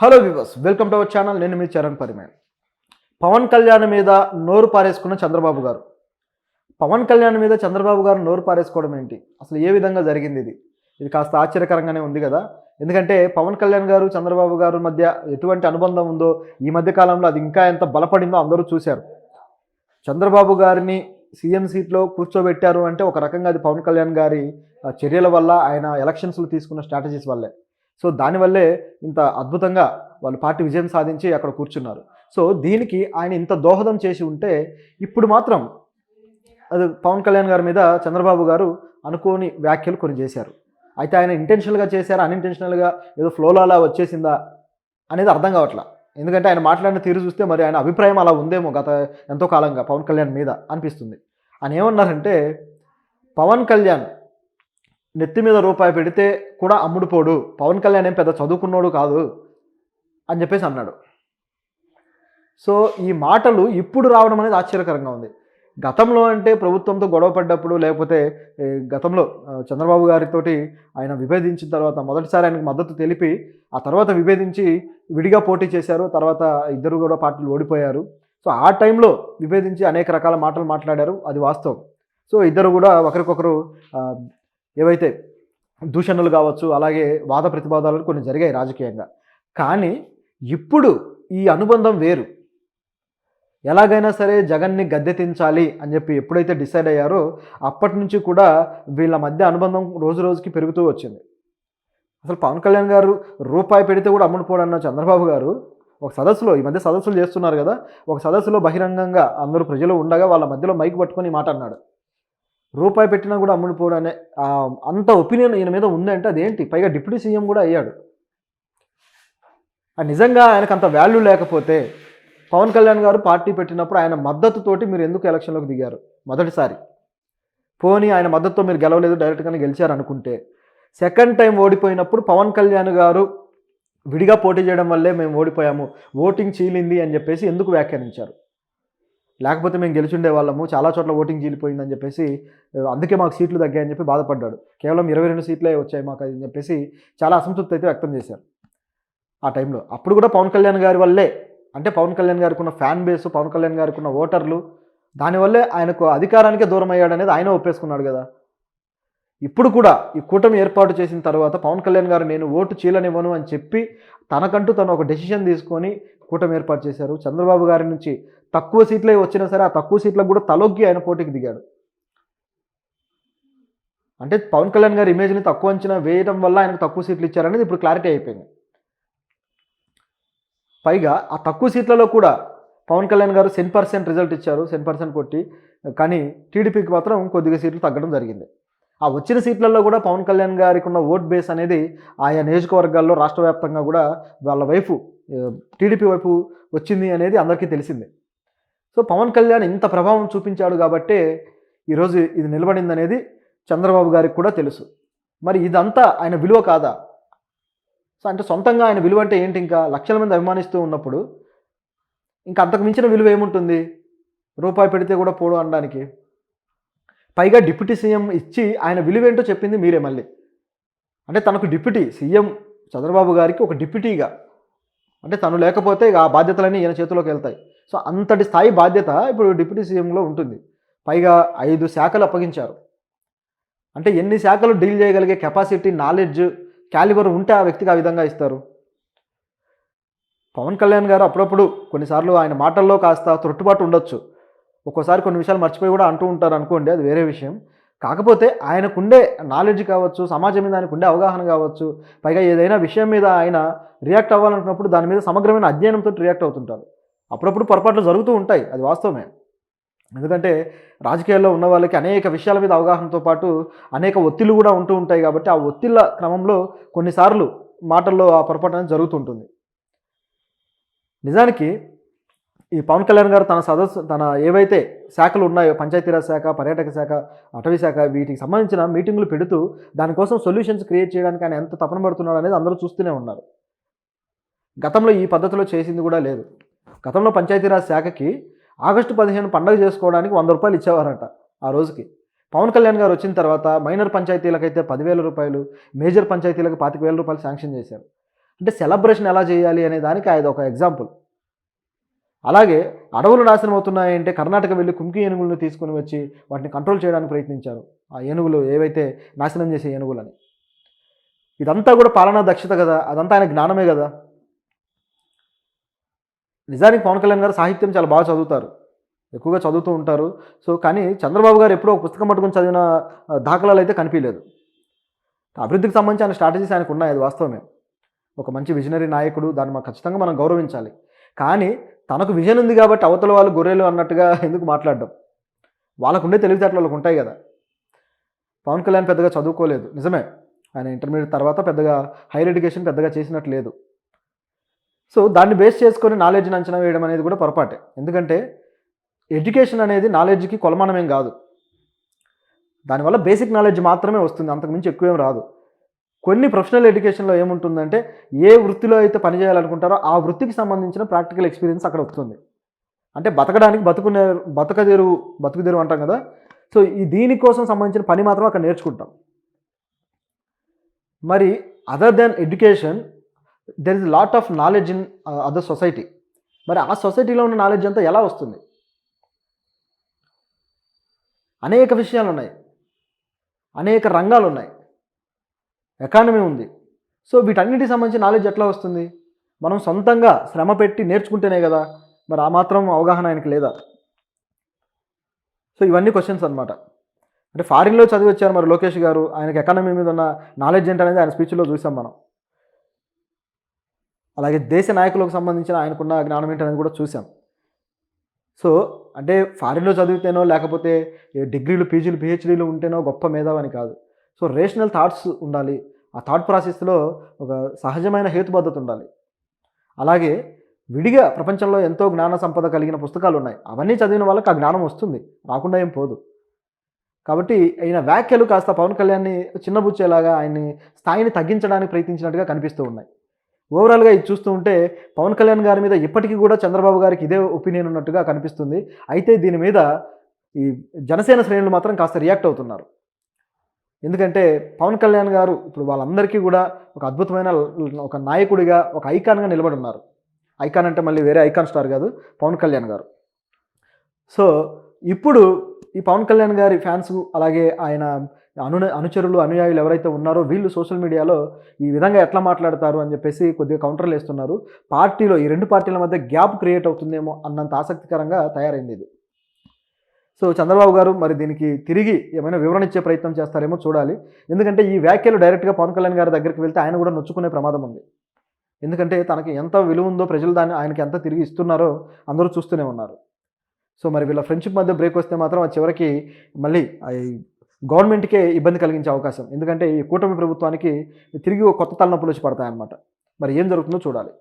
Hello viewers, welcome to our channel. నేను మీ చరణ్ పరిమే. పవన్ కళ్యాణ్ మీద నోరు పారేసుకున్న చంద్రబాబు గారు. పవన్ కళ్యాణ్ మీద చంద్రబాబు గారు నోరు పారేసుకోవడం ఏంటి? అసలు ఏ విధంగా జరిగింది ఇది? ఇది కాస్త ఆశ్చర్యకరంగానే ఉంది కదా. ఎందుకంటే పవన్ కళ్యాణ్ గారు చంద్రబాబు గారు మధ్య ఎటువంటి అనుబంధం ఉందో ఈ మధ్య కాలంలో అది ఇంకా ఎంత బలపడిందో అందరూ చూశారు. చంద్రబాబు గారిని సీఎం సీట్లో కూర్చోబెట్టారు అంటే ఒక రకంగా అది పవన్ కళ్యాణ్ గారి చర్యల వల్ల, ఆయన ఎలక్షన్స్లో తీసుకున్న స్ట్రాటజీస్ వల్లే. సో దానివల్లే ఇంత అద్భుతంగా వాళ్ళు పార్టీ విజయం సాధించి అక్కడ కూర్చున్నారు. సో దీనికి ఆయన ఇంత దోహదం చేసి ఉంటే ఇప్పుడు మాత్రం అది పవన్ కళ్యాణ్ గారి మీద చంద్రబాబు గారు అనుకోని వ్యాఖ్యలు కొన్ని చేశారు. అయితే ఆయన ఇంటెన్షనల్గా చేశారా, అన్ఇంటెన్షనల్గా ఏదో ఫ్లోలో అలా వచ్చేసిందా అనేది అర్థం కావట్లా. ఎందుకంటే ఆయన మాట్లాడిన తీరు చూస్తే మరి ఆయన అభిప్రాయం అలా ఉందేమో గత ఎంతో కాలంగా పవన్ కళ్యాణ్ మీద అనిపిస్తుంది. ఆయన ఏమన్నారంటే, పవన్ కళ్యాణ్ నెత్తి మీద రూపాయి పెడితే కూడా అమ్ముడుపోడు, పవన్ కళ్యాణ్ ఏం పెద్ద చదువుకున్నోడు కాదు అని చెప్పేసి అన్నాడు. సో ఈ మాటలు ఇప్పుడు రావడం అనేది ఆశ్చర్యకరంగా ఉంది. గతంలో అంటే ప్రభుత్వంతో గొడవ పడ్డప్పుడు, లేకపోతే గతంలో చంద్రబాబు గారితోటి ఆయన విభేదించిన తర్వాత మొదటిసారి ఆయనకు మద్దతు తెలిపి ఆ తర్వాత విభేదించి విడిగా పోటీ చేశారు. తర్వాత ఇద్దరు కూడా పార్టీలు ఓడిపోయారు. సో ఆ టైంలో విభేదించి అనేక రకాల మాటలు మాట్లాడారు, అది వాస్తవం. సో ఇద్దరు కూడా ఒకరికొకరు ఏవైతే దూషణలు కావచ్చు, అలాగే వాద ప్రతివాదాలు కొన్ని జరిగాయి రాజకీయంగా. కానీ ఇప్పుడు ఈ అనుబంధం వేరు. ఎలాగైనా సరే జగన్ని గద్దెదించాలి అని చెప్పి ఎప్పుడైతే డిసైడ్ అయ్యారో అప్పటి నుంచి కూడా వీళ్ళ మధ్య అనుబంధం రోజు రోజుకి పెరుగుతూ వచ్చింది. అసలు పవన్ కళ్యాణ్ గారు రూపాయి పెడితే కూడా అమ్ముడుపోడన్న చంద్రబాబు గారు ఒక సదస్సులో, ఈ మధ్య సదస్సులు చేస్తున్నారు కదా, ఒక సదస్సులో బహిరంగంగా అందరూ ప్రజలు ఉండగా వాళ్ళ మధ్యలో మైక్ పట్టుకొని మాట అన్నాడు. రూపాయి పెట్టినా కూడా అమ్ముడుపోవడం అనే అంత ఒపీనియన్ ఈయన మీద ఉందంటే అదేంటి? పైగా డిప్యూటీ సీఎం కూడా అయ్యాడు. నిజంగా ఆయనకు అంత వాల్యూ లేకపోతే పవన్ కళ్యాణ్ గారు పార్టీ పెట్టినప్పుడు ఆయన మద్దతుతోటి మీరు ఎందుకు ఎలక్షన్లోకి దిగారు మొదటిసారి? పోనీ ఆయన మద్దతుతో మీరు గెలవలేదు, డైరెక్ట్గానే గెలిచారు అనుకుంటే, సెకండ్ టైం ఓడిపోయినప్పుడు పవన్ కళ్యాణ్ గారు విడిగా పోటీ చేయడం వల్లే మేము ఓడిపోయాము, ఓటింగ్ చీలింది అని చెప్పేసి ఎందుకు వ్యాఖ్యానించారు? లేకపోతే మేము గెలిచుండే వాళ్ళము, చాలా చోట్ల ఓటింగ్ చీలిపోయిందని చెప్పేసి, అందుకే మాకు సీట్లు తగ్గాయని చెప్పి బాధపడ్డాడు. కేవలం 22 సీట్లే వచ్చాయి మాకు అని చెప్పేసి చాలా అసంతృప్తి అయితే వ్యక్తం చేశారు ఆ టైంలో. అప్పుడు కూడా పవన్ కళ్యాణ్ గారి వల్లే, అంటే పవన్ కళ్యాణ్ గారికి ఉన్న ఫ్యాన్ బేసు, పవన్ కళ్యాణ్ గారికి ఉన్న ఓటర్లు, దానివల్లే ఆయనకు అధికారానికే దూరం అయ్యాడనేది ఆయన ఒప్పేసుకున్నాడు కదా. ఇప్పుడు కూడా ఈ కూటమి ఏర్పాటు చేసిన తర్వాత పవన్ కళ్యాణ్ గారు నేను ఓటు చీలనివ్వను అని చెప్పి తనకంటూ తను ఒక డెసిషన్ తీసుకొని కూటమి ఏర్పాటు చేశారు. చంద్రబాబు గారి నుంచి తక్కువ సీట్లే వచ్చినా సరే ఆ తక్కువ సీట్లకు కూడా తలొగ్గి ఆయన పోటీకి దిగాడు. అంటే పవన్ కళ్యాణ్ గారి ఇమేజ్ని తక్కువ అంచనా వేయడం వల్ల ఆయనకు తక్కువ సీట్లు ఇచ్చారనేది ఇప్పుడు క్లారిటీ అయిపోయింది. పైగా ఆ తక్కువ సీట్లలో కూడా పవన్ కళ్యాణ్ గారు 10% రిజల్ట్ ఇచ్చారు, 10% కొట్టి. కానీ టీడీపీకి మాత్రం కొద్దిగా సీట్లు తగ్గడం జరిగింది. ఆ వచ్చిన సీట్లలో కూడా పవన్ కళ్యాణ్ గారికి ఉన్న ఓట్ బేస్ అనేది ఆయా నియోజకవర్గాల్లో రాష్ట్ర వ్యాప్తంగా కూడా వాళ్ళ వైపు, టీడీపీ వైపు వచ్చింది అనేది అందరికీ తెలిసిందే. సో పవన్ కళ్యాణ్ ఇంత ప్రభావం చూపించాడు కాబట్టే ఈరోజు ఇది నిలబడింది అనేది చంద్రబాబు గారికి కూడా తెలుసు. మరి ఇదంతా ఆయన విలువ కాదా? సో అంటే సొంతంగా ఆయన విలువ అంటే ఏంటి? ఇంకా లక్షల మంది అభిమానిస్తూ ఉన్నప్పుడు ఇంకా అంతకు మించిన విలువ ఏముంటుంది? రూపాయి పెడితే కూడా పోడు అనడానికి. పైగా డిప్యూటీ సీఎం ఇచ్చి ఆయన విలువ ఏంటో చెప్పింది మీరే మళ్ళీ. అంటే తనకు డిప్యూటీ సీఎం చంద్రబాబు గారికి ఒక డిప్యూటీగా, అంటే తను లేకపోతే ఆ బాధ్యతలన్నీ ఈయన చేతిలోకి వెళ్తాయి. సో అంతటి స్థాయి బాధ్యత ఇప్పుడు డిప్యూటీ సీఎంలో ఉంటుంది. పైగా 5 శాఖలు అప్పగించారు. అంటే ఎన్ని శాఖలు డీల్ చేయగలిగే కెపాసిటీ, నాలెడ్జ్, క్యాలిబర్ ఉంటే ఆ వ్యక్తికి ఆ విధంగా ఇస్తారు. పవన్ కళ్యాణ్ గారు అప్పుడప్పుడు కొన్నిసార్లు ఆయన మాటల్లో కాస్త తొట్టుబాటు ఉండొచ్చు, ఒక్కోసారి కొన్ని విషయాలు మర్చిపోయి కూడా అంటూ ఉంటారు అనుకోండి, అది వేరే విషయం. కాకపోతే ఆయనకుండే నాలెడ్జ్ కావచ్చు, సమాజం మీద ఆయనకుండే అవగాహన కావచ్చు, పైగా ఏదైనా విషయం మీద ఆయన రియాక్ట్ అవ్వాలనుకున్నప్పుడు దాని మీద సమగ్రమైన అధ్యయనంతో రియాక్ట్ అవుతుంటారు. అప్పుడప్పుడు పొరపాట్లు జరుగుతూ ఉంటాయి, అది వాస్తవమే. ఎందుకంటే రాజకీయాల్లో ఉన్న వాళ్ళకి అనేక విషయాల మీద అవగాహనతో పాటు అనేక ఒత్తిళ్లు కూడా ఉంటూ ఉంటాయి. కాబట్టి ఆ ఒత్తిళ్ల క్రమంలో కొన్నిసార్లు మాటల్లో ఆ పొరపాటు అనేది జరుగుతుంటుంది. నిజానికి ఈ పవన్ కళ్యాణ్ గారు తన ఏవైతే శాఖలు ఉన్నాయో, పంచాయతీరాజ్ శాఖ, పర్యాటక శాఖ, అటవీ శాఖ, వీటికి సంబంధించిన మీటింగులు పెడుతూ దానికోసం సొల్యూషన్స్ క్రియేట్ చేయడానికి ఆయన ఎంత తపన పడుతున్నాడు అనేది అందరూ చూస్తూనే ఉన్నారు. గతంలో ఈ పద్ధతిలో చేసింది కూడా లేదు. గతంలో పంచాయతీరాజ్ శాఖకి ఆగస్టు 15 పండుగ చేసుకోవడానికి 100 రూపాయలు ఇచ్చేవారట ఆ రోజుకి. పవన్ కళ్యాణ్ గారు వచ్చిన తర్వాత మైనర్ పంచాయతీలకైతే 10,000 రూపాయలు, మేజర్ పంచాయతీలకు 25,000 రూపాయలు శాంక్షన్ చేశారు. అంటే సెలబ్రేషన్ ఎలా చేయాలి అనే దానికి అది ఒక ఎగ్జాంపుల్. అలాగే అడవులు నాశనం అవుతున్నాయంటే కర్ణాటక వెళ్ళి కుంకి ఏనుగులను తీసుకొని వచ్చి వాటిని కంట్రోల్ చేయడానికి ప్రయత్నించారు. ఆ ఏనుగులు ఏవైతే నాశనం చేసే ఏనుగులని. ఇదంతా కూడా పాలనా దక్షత కదా! అదంతా ఆయన జ్ఞానమే కదా! నిజానికి పవన్ కళ్యాణ్ గారు సాహిత్యం చాలా బాగా చదువుతారు. ఎక్కువగా చదువుతూ ఉంటారు. సో, కానీ చంద్రబాబు గారు ఎప్పుడో ఒక పుస్తకం పట్టుకొని చదివిన దాఖలాలైతే కనిపియలేదు. అభివృద్ధికి సంబంధించి ఆయన స్ట్రాటజీస్ ఆయనకున్నాయి, అది వాస్తవమే. ఒక మంచి విజనరీ నాయకుడు, దాన్ని ఖచ్చితంగా మనం గౌరవించాలి. కానీ తనకు విజన్ ఉంది కాబట్టి అవతల వాళ్ళు గొర్రెలు అన్నట్టుగా ఎందుకు మాట్లాడడం? వాళ్ళకుండే తెలివితేటలు వాళ్ళకుంటాయి కదా! పవన్ కళ్యాణ్ పెద్దగా చదువుకోలేదు. నిజమే. ఆయన ఇంటర్మీడియేట్ తర్వాత పెద్దగా హైయర్ ఎడ్యుకేషన్ పెద్దగా చేసినట్టు లేదు. సో, దాన్ని బేస్ చేసుకొని నాలెడ్జ్‌ని అంచనా వేయడం అనేది కూడా పొరపాటే. ఎందుకంటే ఎడ్యుకేషన్ అనేది నాలెడ్జ్‌కి కొలమానమేం కాదు. దానివల్ల బేసిక్ నాలెడ్జ్ మాత్రమే వస్తుంది. అంతకు మించి ఎక్కువేం రాదు. కొన్ని ప్రొఫెషనల్ ఎడ్యుకేషన్‌లో ఏముంటుందంటే, ఏ వృత్తిలో అయితే పని చేయాలనుకుంటారో ఆ వృత్తికి సంబంధించిన ప్రాక్టికల్ ఎక్స్‌పీరియన్స్ అక్కడ వస్తుంది. అంటే బతకడానికి బతుకుదెరువు అంటాం కదా! సో, దీనికోసం సంబంధించిన పని మాత్రం అక్కడ నేర్చుకుంటాం. మరి other than education there is lot of knowledge in other society. మరి ఆ సొసైటీలో ఉన్న నాలెడ్జ్ అంతా ఎలా వస్తుంది? అనేక విషయాలున్నాయి. అనేక రంగాలున్నాయి. ఎకానమీ ఉంది. సో, వీటన్నిటికి సంబంధించి నాలెడ్జ్ ఎట్లా వస్తుంది? మనం సొంతంగా శ్రమ పెట్టి నేర్చుకుంటేనే కదా! మరి ఆ మాత్రం అవగాహన ఆయనకి లేదా? సో, ఇవన్నీ క్వెషన్స్ అనమాట. అంటే ఫారిన్‌లో చదివొచ్చారు మరి లోకేష్ గారు. ఆయనకి ఎకానమీ మీద ఉన్న నాలెడ్జ్ ఏంటనేది ఆయన స్పీచ్‌లో చూసాం మనం. అలాగే దేశ నాయకులకు సంబంధించిన ఆయనకున్న జ్ఞానం ఏంటనేది కూడా చూసాం. సో, అంటే ఫారిన్‌లో చదివితేనో లేకపోతే డిగ్రీలు, పీజీలు, పీహెచ్‌డీలు ఉంటేనో గొప్ప మేధావని కాదు. సో, రేషనల్ థాట్స్ ఉండాలి. ఆ థాట్ ప్రాసెస్‌లో ఒక సహజమైన హేతుబద్ధత ఉండాలి. అలాగే విడిగా ప్రపంచంలో ఎంతో జ్ఞాన సంపద కలిగిన పుస్తకాలున్నాయి. అవన్నీ చదివిన వాళ్ళకి ఆ జ్ఞానం వస్తుంది. రాకుండా ఏం పోదు. కాబట్టి ఈయన వ్యాఖ్యలు కాస్త పవన్ కళ్యాణ్‌ని చిన్నబుచ్చేలాగా, ఆయన్ని స్థాయిని తగ్గించడానికి ప్రయత్నించినట్టుగా కనిపిస్తూ ఉన్నాయి. ఓవరాల్‌గా ఇది చూస్తూ ఉంటే పవన్ కళ్యాణ్ గారి మీద ఇప్పటికీ కూడా చంద్రబాబు గారికి ఇదే ఒపీనియన్ ఉన్నట్టుగా కనిపిస్తుంది. అయితే దీని మీద ఈ జనసేన శ్రేణులు మాత్రం కాస్త రియాక్ట్ అవుతున్నారు. ఎందుకంటే పవన్ కళ్యాణ్ గారు ఇప్పుడు వాళ్ళందరికీ కూడా ఒక అద్భుతమైన ఒక నాయకుడిగా, ఒక ఐకాన్‌గా నిలబడి ఉన్నారు. ఐకాన్ అంటే మళ్ళీ వేరే ఐకాన్ స్టార్ కాదు, పవన్ కళ్యాణ్ గారు. సో, ఇప్పుడు ఈ పవన్ కళ్యాణ్ గారి ఫ్యాన్స్ అలాగే ఆయన అనుచరులు, అనుయాయులు ఎవరైతే ఉన్నారో వీళ్ళు సోషల్ మీడియాలో ఈ విధంగా ఎట్లా మాట్లాడతారు అని చెప్పేసి కొద్దిగా కౌంటర్లు వేస్తున్నారు. పార్టీలో ఈ 2 పార్టీల మధ్య గ్యాప్ క్రియేట్ అవుతుందేమో అన్నంత ఆసక్తికరంగా తయారైంది ఇది. సో, చంద్రబాబు గారు మరి దీనికి తిరిగి ఏమైనా వివరణ ఇచ్చే ప్రయత్నం చేస్తారేమో చూడాలి. ఎందుకంటే ఈ వ్యాఖ్యలు డైరెక్ట్‌గా పవన్ కళ్యాణ్ గారి దగ్గరికి వెళ్తే ఆయన కూడా నొచ్చుకునే ప్రమాదం ఉంది. ఎందుకంటే తనకి ఎంత విలువ ఉందో ప్రజలు దాన్ని ఆయనకి ఎంత తిరిగి ఇస్తున్నారో అందరూ చూస్తూనే ఉన్నారు. సో, మరి వీళ్ళ ఫ్రెండ్‌షిప్ మధ్య బ్రేక్ వస్తే మాత్రం అది చివరికి మళ్ళీ గవర్నమెంట్‌కే ఇబ్బంది కలిగించే అవకాశం. ఎందుకంటే ఈ కూటమి ప్రభుత్వానికి తిరిగి కొత్త తలనొప్పులు వచ్చి పడతాయన్నమాట. మరి ఏం జరుగుతుందో చూడాలి.